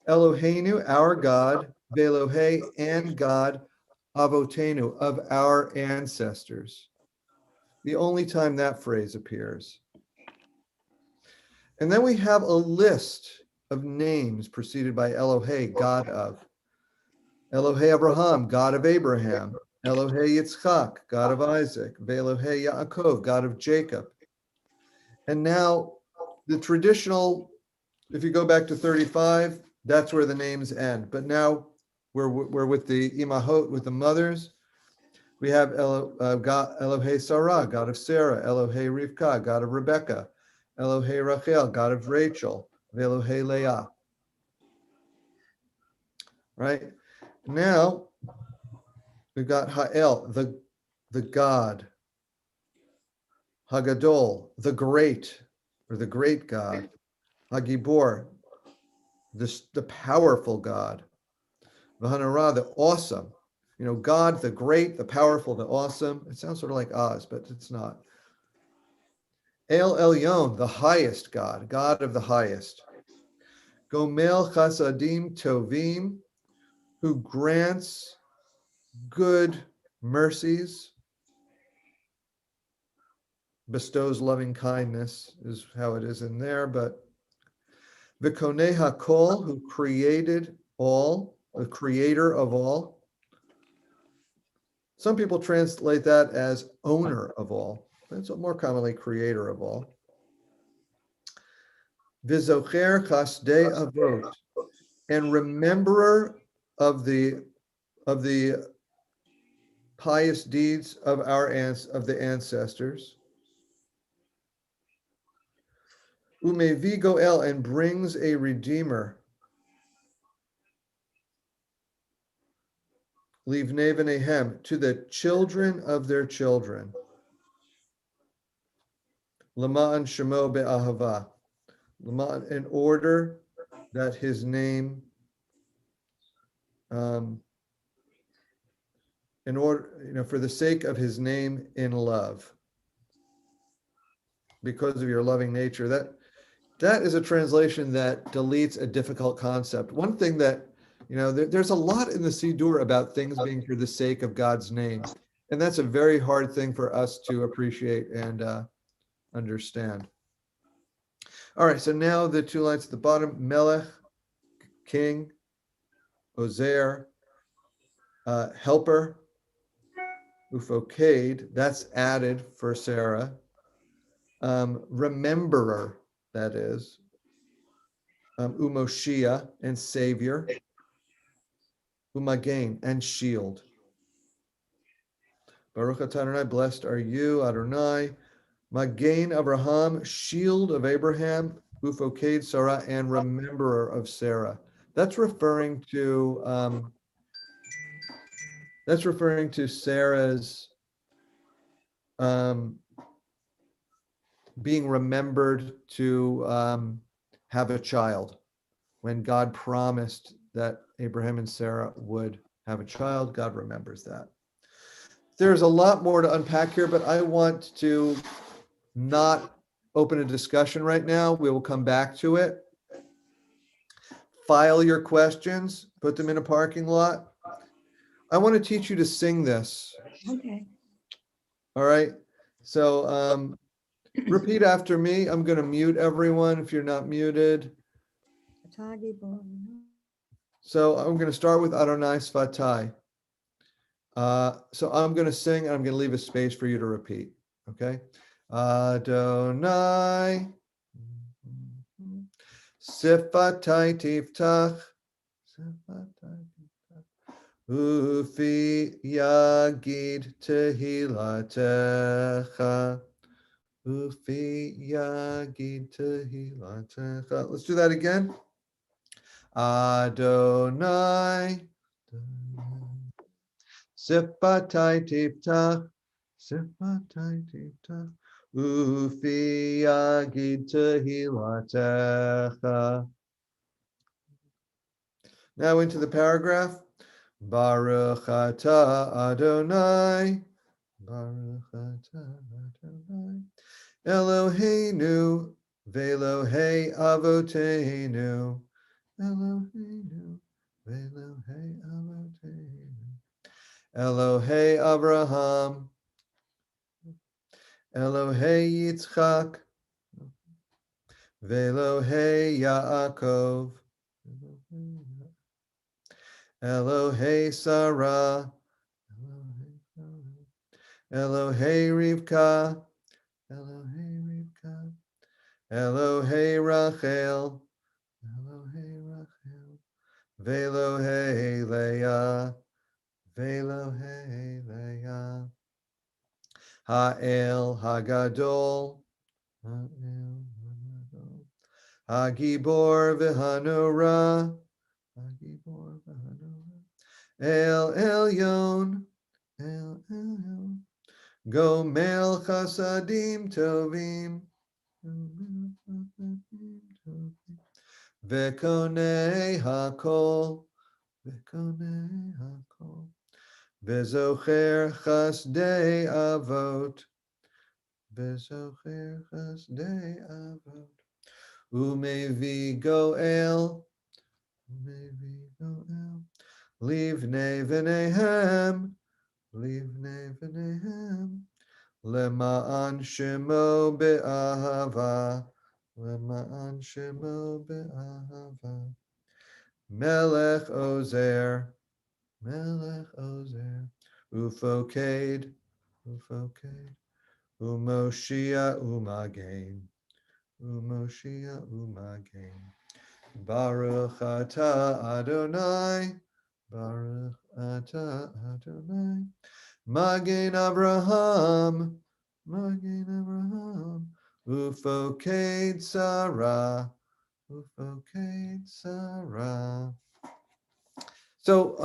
[SPEAKER 1] Eloheinu, our God, Velohe, and God, Avotenu, of our ancestors. The only time that phrase appears. And then we have a list of names preceded by Elohe, God of. Elohe Abraham, God of Abraham. Elohe Yitzchak, God of Isaac. Velohe Yaakov, God of Jacob. And now the traditional, if you go back to 35, that's where the names end. But now we're with the Imahot, with the mothers. We have Elohe Sarah, God of Sarah. Elohe Rivka, God of Rebecca. Elohe Rachel, God of Rachel. Velohe Leah. Right? Now we've got Ha'el, the God. Hagadol, the great, or the great God. Hagibor, the powerful God. Vahanara, the awesome. God, the great, the powerful, the awesome. It sounds sort of like Oz, but it's not. El Elyon, the highest God, God of the highest. Gomel Chasadim Tovim, who grants good mercies, bestows loving kindness, is how it is in there, but V'konei HaKol, who created all, the creator of all. Some people translate that as owner of all. That's more commonly creator of all. V'zocher chasdei avot, and rememberer of the pious deeds of the ancestors. Umevi goel, and brings a redeemer. Livnei v'nehem, to the children of their children. Lama'an shemo be'ahava, Lama'an, in order that his name, in order, for the sake of his name in love, because of your loving nature. That is a translation that deletes a difficult concept. One thing that, there's a lot in the Siddur about things being for the sake of God's name. And that's a very hard thing for us to appreciate and understand. All right, so now the two lines at the bottom, Melech, king, Ozer, helper, Ufokade, that's added for Sarah. Rememberer, that is. Umoshia, and savior. Umagain, and shield. Baruch atah Adonai, blessed are you, Adonai. Magain Abraham, shield of Abraham. Ufokade Sarah, and rememberer of Sarah. That's referring to That's referring to Sarah's being remembered to have a child. When God promised that Abraham and Sarah would have a child, God remembers that. There's a lot more to unpack here, but I want to not open a discussion right now. We will come back to it. File your questions, put them in a parking lot. I want to teach you to sing this.
[SPEAKER 6] Okay.
[SPEAKER 1] All right. So repeat after me. I'm going to mute everyone if you're not muted. So I'm going to start with Adonai Sfatai. So I'm going to sing and I'm going to leave a space for you to repeat. Okay. Adonai Sifatai Tiftach Ufi Yagid Tehilatecha Ufi Yagid Tehilatecha. Let's do that again. Adonai Sifatai Tiftach Sifatai Tiftach Ufi Yagid Tehilatecha. Now into the paragraph. Baruch atah Adonai, Baruch atah Adonai, Eloheinu ve'Elohei avoteinu, Eloheinu ve'Elohei avoteinu, Elohei Abraham, Elohei Yitzchak, ve'Elohei Yaakov, Elohei Sarah, Elohei Rivka, Elohei Rivka, Elohei Rachel, Elohei Rachel, Ve'Elohei Leah, Ve'Elohei Leah, Ha'el Hagadol, Ha'el Hagadol, Hagibor v'Hanora, Hagibor v'Hanora, El Elyon, El Elyon, Gomel Chasadim Tovim, Vekonei Hakol, Vekonei Hakol, Vezocher Chasdei Avot, Vezocher Chasdei Avot, Umevi Goel, Umevi Goel, Livnei V'nehem, Livnei V'nehem, Lema'an Shemo Be'ahava, Lema'an Shemo Be'ahava, Melech Ozer, Melech Ozer, Ufoked, Ufoked, Umoshia Umagen, Umoshia Umagen, Baruch Atah Adonai, Baruch Atah Adonai, Magen Abraham, Magen Abraham, Ufoked Sarah, Ufoked Sarah. So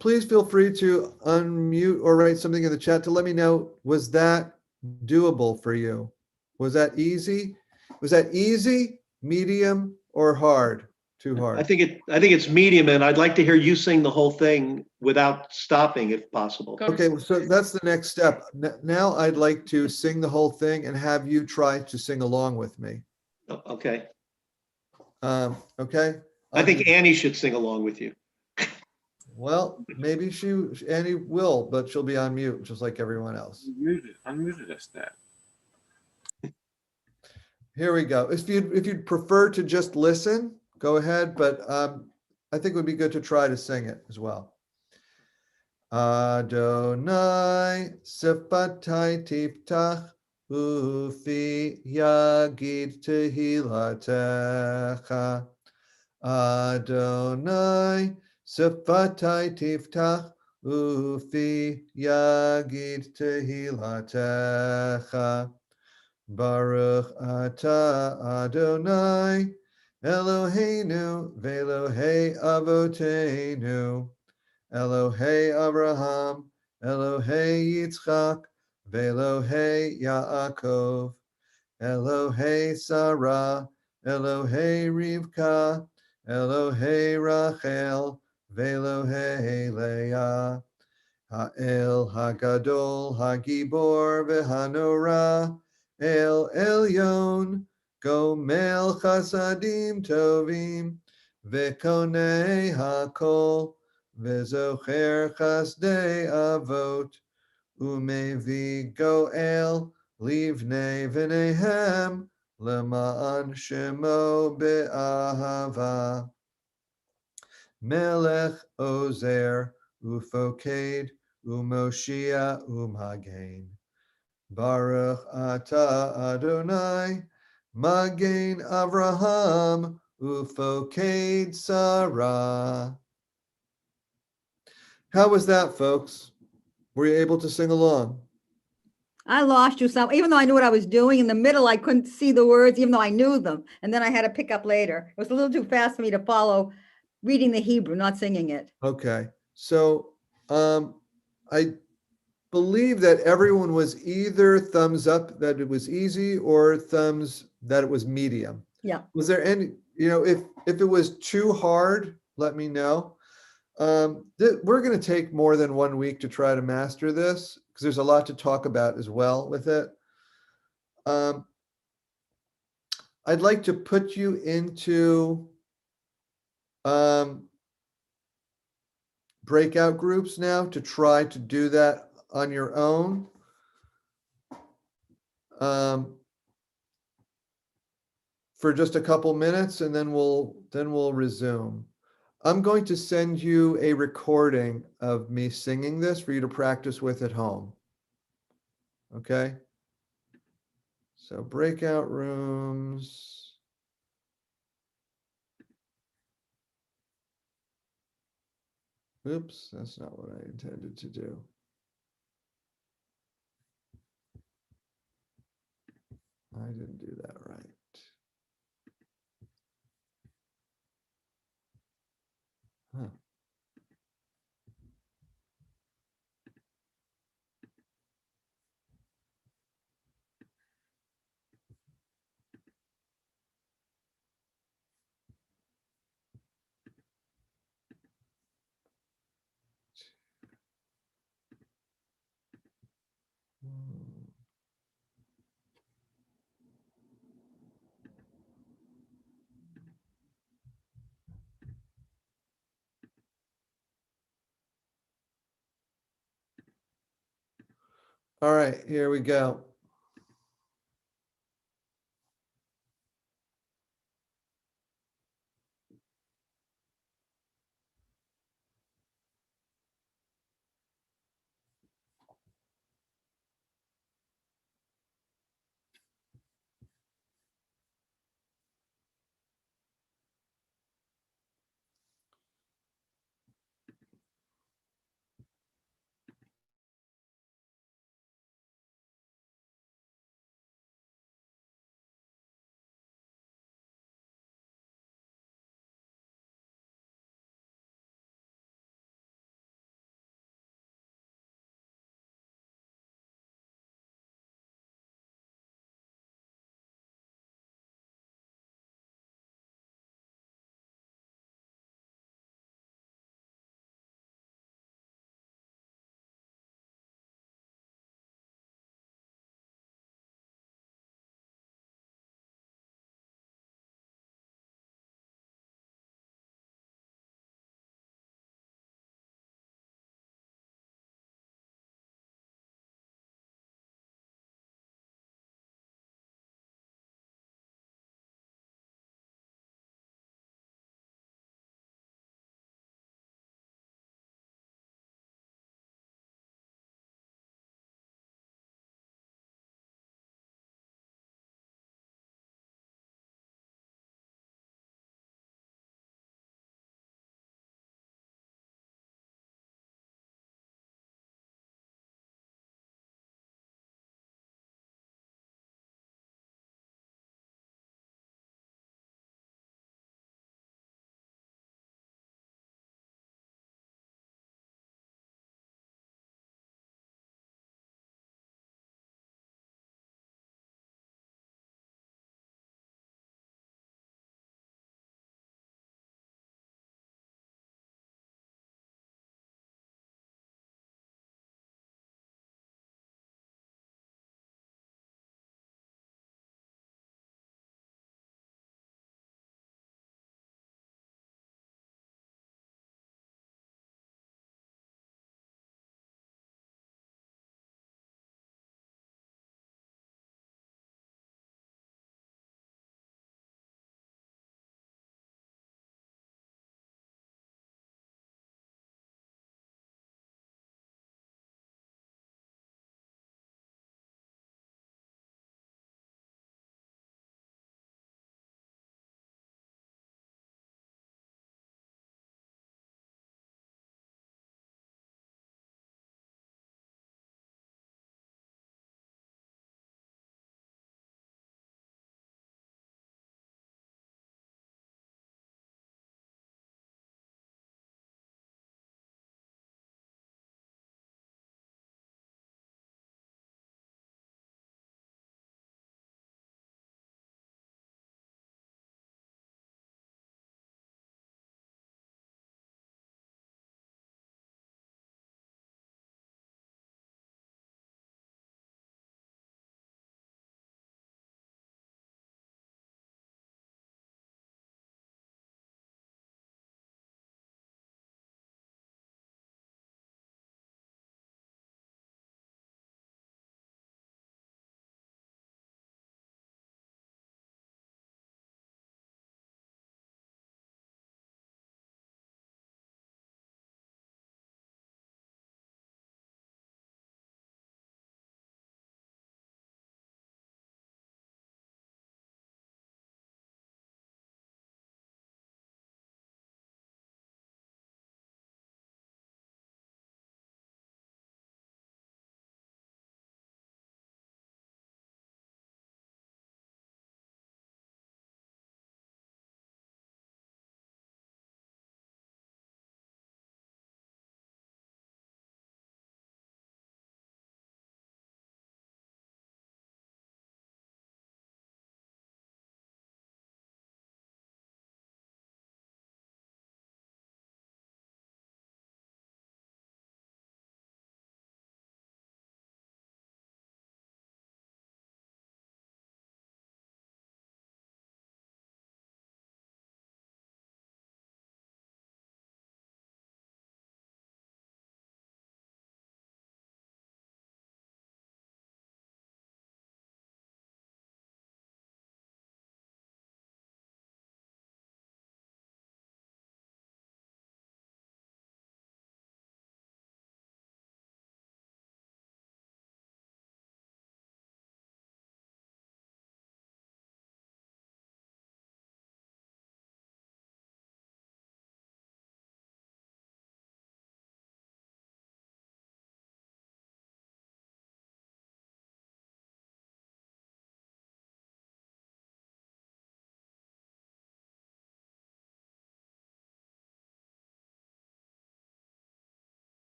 [SPEAKER 1] please feel free to unmute or write something in the chat to let me know, was that doable for you? Was that easy? Was that easy, medium, or hard? Too hard?
[SPEAKER 5] I think it's medium, and I'd like to hear you sing the whole thing without stopping, if possible.
[SPEAKER 1] Okay, so that's the next step. Now I'd like to sing the whole thing and have you try to sing along with me.
[SPEAKER 5] Okay.
[SPEAKER 1] Okay.
[SPEAKER 5] I think Annie should sing along with you.
[SPEAKER 1] Well, maybe Annie will, but she'll be on mute just like everyone else.
[SPEAKER 7] Unmuted us that.
[SPEAKER 1] Here we go. If you'd prefer to just listen, go ahead, but I think it would be good to try to sing it as well. Adonai Sifatai Tiftach Ufi Yagid Tehilatecha. Adonai Sifatai Tiftach Ufi Yagid Tehilatecha. Baruch Atah Adonai Eloheinu ve'Elohei Avoteinu, Elohei Abraham, Elohei Yitzchak, Velohei Yaakov, Elohei Sarah, Elohei Rivka, Elohei Rachel, Velohei Leah, Ha'el Hagadol, Hagibor, Vehanora, El Elyon, Gomel Chasadim Tovim, Vekonei Hakol, Vezocher Chasdei Avot, Umevi Goel, Livnei V'nehem, Lema'an Shemo Be'ahava, Melech Ozer, Ufoked, Umoshia, Umhagen. Baruch Ata Adonai, Magen Avraham, Ufoked Sarah. How was that, folks? Were you able to sing along?
[SPEAKER 6] I lost you some, even though I knew what I was doing. In the middle, I couldn't see the words, even though I knew them. And then I had to pick up later. It was a little too fast for me to follow reading the Hebrew, not singing it.
[SPEAKER 1] Okay, so I believe that everyone was either thumbs up that it was easy or thumbs that it was medium.
[SPEAKER 6] Yeah.
[SPEAKER 1] Was there any, if it was too hard, let me know. We're going to take more than 1 week to try to master this because there's a lot to talk about as well with it. I'd like to put you into breakout groups now to try to do that on your own. For just a couple minutes, and then we'll resume. I'm going to send you a recording of me singing this for you to practice with at home. Okay? So breakout rooms. Oops, that's not what I intended to do. I didn't do that right. Huh. All right, here we go.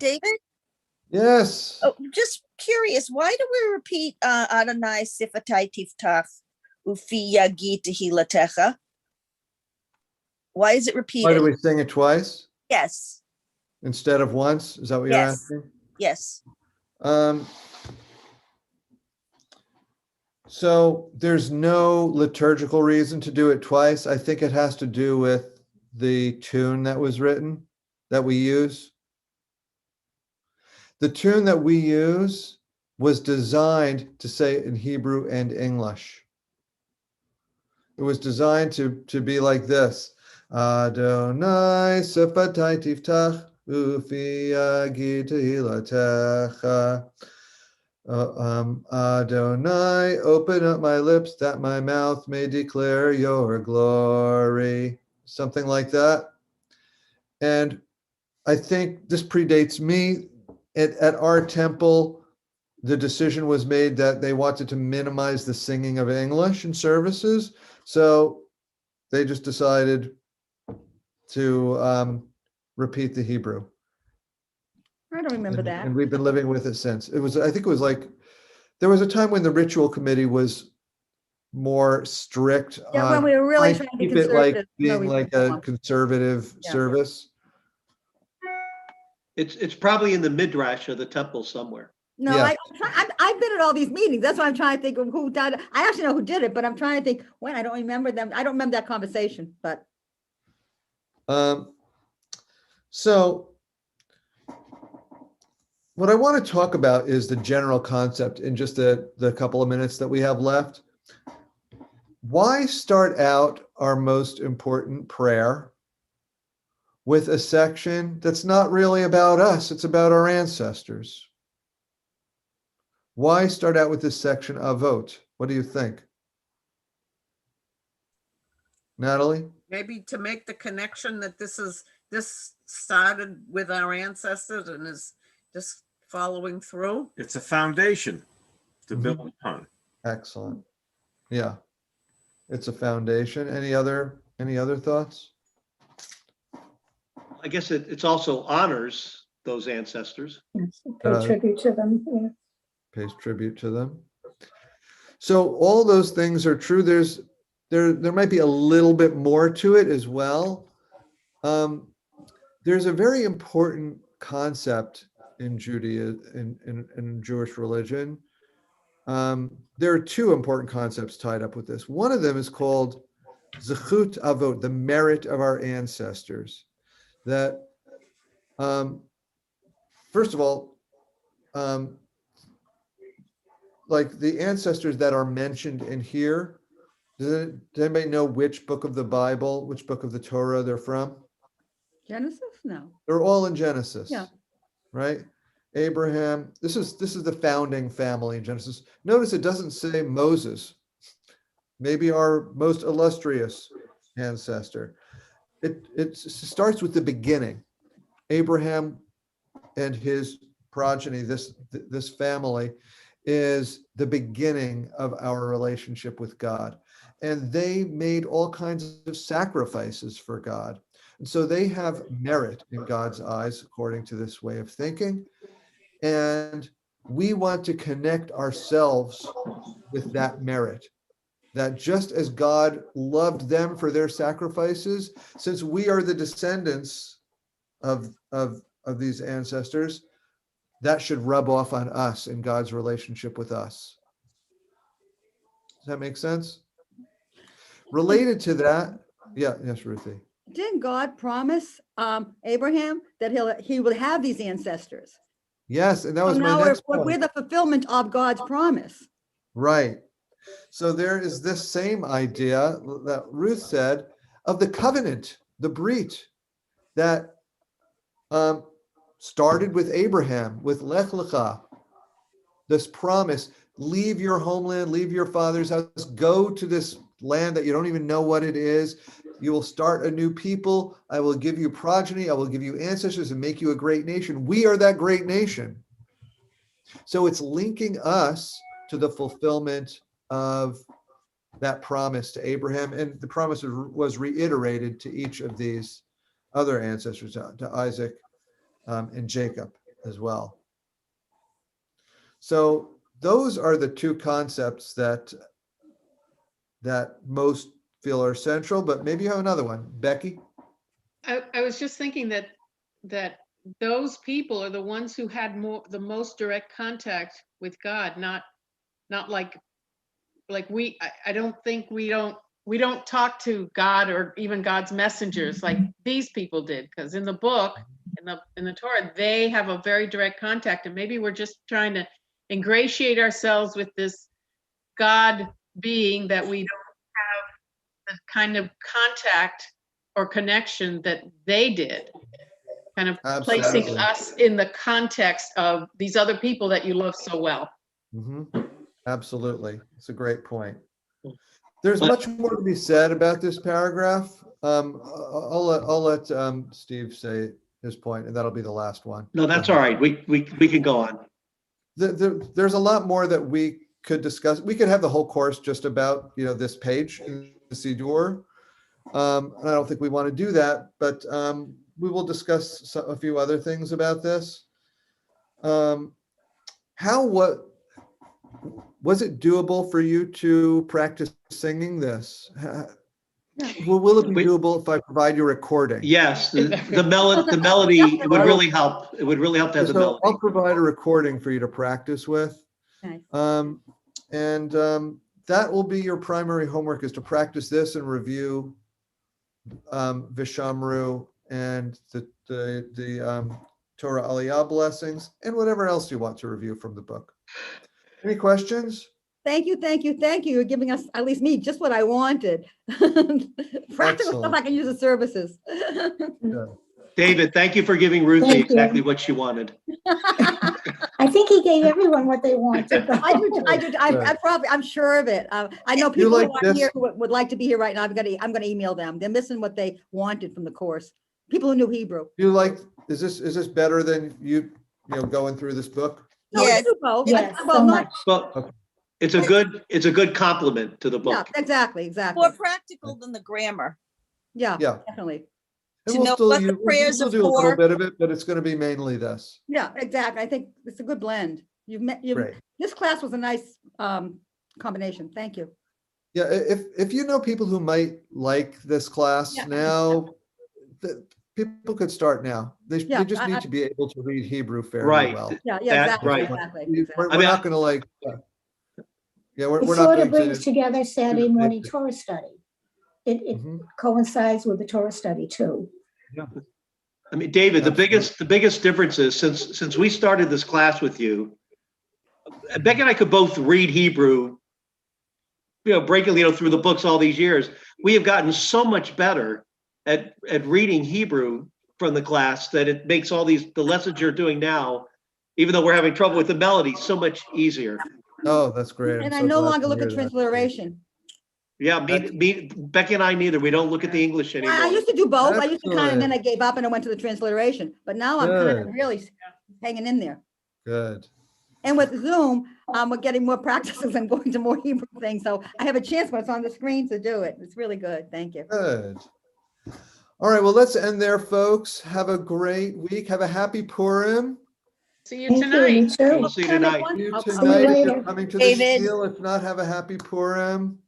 [SPEAKER 2] David?
[SPEAKER 1] Yes.
[SPEAKER 2] Oh, just curious, why do we repeat Adonai Sifatai Tiftach Ufi Yagi Tehilatecha? Why is it
[SPEAKER 1] Why
[SPEAKER 2] repeated?
[SPEAKER 1] do we sing it twice
[SPEAKER 2] Yes,
[SPEAKER 1] instead of once? Is that what you're
[SPEAKER 2] Yes.
[SPEAKER 1] asking?
[SPEAKER 2] yes.
[SPEAKER 1] So there's no liturgical reason to do it twice. I think it has to do with the tune that was written, that we use. The tune that we use was designed to say it in Hebrew and English. It was designed to be like this. Adonai sefatai tiftach ufi yagi tehilatecha. Adonai, open up my lips that my mouth may declare your glory. Something like that. And I think this predates me. At our temple, the decision was made that they wanted to minimize the singing of English in services. So they just decided to repeat the Hebrew.
[SPEAKER 6] I don't remember that.
[SPEAKER 1] And we've been living with it since. I think it was like, there was a time when the ritual committee was more strict
[SPEAKER 6] Yeah,
[SPEAKER 1] on
[SPEAKER 6] when we were really
[SPEAKER 1] trying
[SPEAKER 6] trying to
[SPEAKER 1] keep it like
[SPEAKER 6] conservative.
[SPEAKER 1] being like a conservative
[SPEAKER 6] Yeah.
[SPEAKER 1] service.
[SPEAKER 5] It's probably in the midrash of the temple somewhere.
[SPEAKER 6] No,
[SPEAKER 1] Yeah.
[SPEAKER 6] I've been at all these meetings. That's why I'm trying to think of who did it. I actually know who did it, but I'm trying to think when. I don't remember them. I don't remember that conversation, but
[SPEAKER 1] So what I want to talk about is the general concept in just the couple of minutes that we have left. Why start out our most important prayer with a section that's not really about us, it's about our ancestors? Why start out with this section, Avot? What do you think? Natalie?
[SPEAKER 10] Maybe to make the connection that this started with our ancestors and is just following through.
[SPEAKER 7] It's a foundation to build upon.
[SPEAKER 1] Excellent. Yeah. It's a foundation. Any other thoughts?
[SPEAKER 5] I guess it's also honors those ancestors.
[SPEAKER 8] Yes, pay tribute to them. Yeah.
[SPEAKER 1] Pays tribute to them. So all those things are true. There might be a little bit more to it as well. There's a very important concept in Judaism, in Jewish religion. There are two important concepts tied up with this. One of them is called Zechut Avot, the merit of our ancestors. That, first of all, like the ancestors that are mentioned in here, does anybody know which book of the Bible, which book of the Torah they're from?
[SPEAKER 6] Genesis? No.
[SPEAKER 1] They're all in Genesis.
[SPEAKER 6] Yeah.
[SPEAKER 1] Right? Abraham, this is the founding family in Genesis. Notice it doesn't say Moses, maybe our most illustrious ancestor. It starts with the beginning. Abraham and his progeny, this family, is the beginning of our relationship with God. And they made all kinds of sacrifices for God. And so they have merit in God's eyes, according to this way of thinking. And we want to connect ourselves with that merit. That just as God loved them for their sacrifices, since we are the descendants of these ancestors, that should rub off on us in God's relationship with us. Does that make sense? Related to that, yes, Ruthie.
[SPEAKER 6] Didn't God promise Abraham that he would have these ancestors?
[SPEAKER 1] Yes, and that was
[SPEAKER 6] So
[SPEAKER 1] my
[SPEAKER 6] now
[SPEAKER 1] next
[SPEAKER 6] we're
[SPEAKER 1] point.
[SPEAKER 6] the fulfillment of God's promise.
[SPEAKER 1] Right. So there is this same idea that Ruth said of the covenant, the brit, that started with Abraham, with Lech Lecha, this promise, leave your homeland, leave your father's house, go to this land that you don't even know what it is. You will start a new people. I will give you progeny. I will give you ancestors and make you a great nation. We are that great nation. So it's linking us to the fulfillment of that promise to Abraham. And the promise was reiterated to each of these other ancestors, to Isaac and Jacob. as well. So those are the two concepts that most feel are central, but maybe you have another one. Becky?
[SPEAKER 4] I was just thinking that those people are the ones who had the most direct contact with God, not like we. I don't think we don't talk to God or even God's messengers like these people did, because in the book, in the Torah, they have a very direct contact, and maybe we're just trying to ingratiate ourselves with this God being that we don't have the kind of contact or connection that they did, kind of placing
[SPEAKER 1] Absolutely.
[SPEAKER 4] us in the context of these other people that you love so well.
[SPEAKER 1] Absolutely. It's a great point. There's much more to be said about this paragraph. I'll let Steve say his point, and that'll be the last one.
[SPEAKER 5] No, that's all right. We can go on.
[SPEAKER 1] There's a lot more that we could discuss. We could have the whole course just about, this page in the Siddur. And I don't think we want to do that, but we will discuss a few other things about this. Was it doable for you to practice singing this? Will it be doable if I provide you a recording?
[SPEAKER 5] Yes, the melody would really help. It would really help to have the melody.
[SPEAKER 1] I'll provide a recording for you to practice with.
[SPEAKER 6] Nice.
[SPEAKER 1] That will be your primary homework, is to practice this and review Vishamru and the Torah Aliyah blessings and whatever else you want to review from the book. Any questions?
[SPEAKER 6] Thank you. You're giving us, at least me, just what I wanted. Practical stuff I can use the services.
[SPEAKER 5] David, thank you for giving Ruthie exactly what she wanted.
[SPEAKER 8] I think he gave everyone what they wanted.
[SPEAKER 6] I do. I'm sure of it. I know people who are here who would like to be here right now. I'm gonna email them. They're missing what they wanted from the course. People who knew Hebrew.
[SPEAKER 1] Is this better than you going through this book?
[SPEAKER 6] No,
[SPEAKER 2] Yes.
[SPEAKER 8] Yes,
[SPEAKER 6] well,
[SPEAKER 8] so
[SPEAKER 6] not,
[SPEAKER 8] much.
[SPEAKER 5] Well, it's a good compliment to the book.
[SPEAKER 6] yeah, exactly.
[SPEAKER 2] More practical than the grammar.
[SPEAKER 6] Yeah,
[SPEAKER 1] Yeah.
[SPEAKER 6] definitely.
[SPEAKER 1] And
[SPEAKER 2] To know what the prayers
[SPEAKER 1] we'll
[SPEAKER 2] are
[SPEAKER 1] do a little
[SPEAKER 2] for.
[SPEAKER 1] bit of it, but it's going to be mainly this.
[SPEAKER 6] Yeah, exactly. I think it's a good blend.
[SPEAKER 1] Great.
[SPEAKER 6] This class was a nice combination. Thank you.
[SPEAKER 1] Yeah, if you know people who might like this class now, people could start now. They just need to be able to read Hebrew fairly well.
[SPEAKER 6] Yeah, exactly.
[SPEAKER 5] Right.
[SPEAKER 6] Exactly.
[SPEAKER 1] We're not going to we're
[SPEAKER 8] It
[SPEAKER 1] not
[SPEAKER 8] sort
[SPEAKER 1] going
[SPEAKER 8] of brings
[SPEAKER 1] to.
[SPEAKER 8] together Saturday morning Torah study. It coincides with the Torah study too.
[SPEAKER 1] Yeah.
[SPEAKER 5] I mean, David, the biggest difference is since we started this class with you, Becky and I could both read Hebrew, breaking through the books all these years. We have gotten so much better at reading Hebrew from the class that it makes all the lessons you're doing now, even though we're having trouble with the melody, so much easier.
[SPEAKER 1] Oh, that's great.
[SPEAKER 6] And I no longer look at transliteration.
[SPEAKER 5] Yeah, Becky and I neither. We don't look at the English anymore.
[SPEAKER 6] I used to do both. I used to
[SPEAKER 1] Excellent.
[SPEAKER 6] and then I gave up and I went to the transliteration. But now I'm kind of really hanging in there.
[SPEAKER 1] Good.
[SPEAKER 6] And with Zoom, we're getting more practices and going to more Hebrew things. So I have a chance when it's on the screen to do it. It's really good. Thank you.
[SPEAKER 1] Good. All right, well, let's end there, folks. Have a great week. Have a happy Purim.
[SPEAKER 4] See you
[SPEAKER 8] Thank
[SPEAKER 4] tonight.
[SPEAKER 8] you, you too.
[SPEAKER 5] We'll see you tonight.
[SPEAKER 1] See you
[SPEAKER 6] I'll see you
[SPEAKER 1] tonight. If
[SPEAKER 8] later.
[SPEAKER 1] you're coming to the
[SPEAKER 2] David.
[SPEAKER 1] seal, if not, have a happy Purim.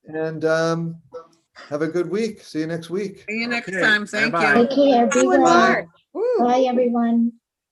[SPEAKER 1] And have a good week. See you next week.
[SPEAKER 10] See you next
[SPEAKER 7] Okay,
[SPEAKER 10] time. Thank
[SPEAKER 7] bye-bye.
[SPEAKER 10] you.
[SPEAKER 8] Take care. Be
[SPEAKER 6] See you in
[SPEAKER 8] well.
[SPEAKER 6] March. Woo.
[SPEAKER 8] Bye, everyone.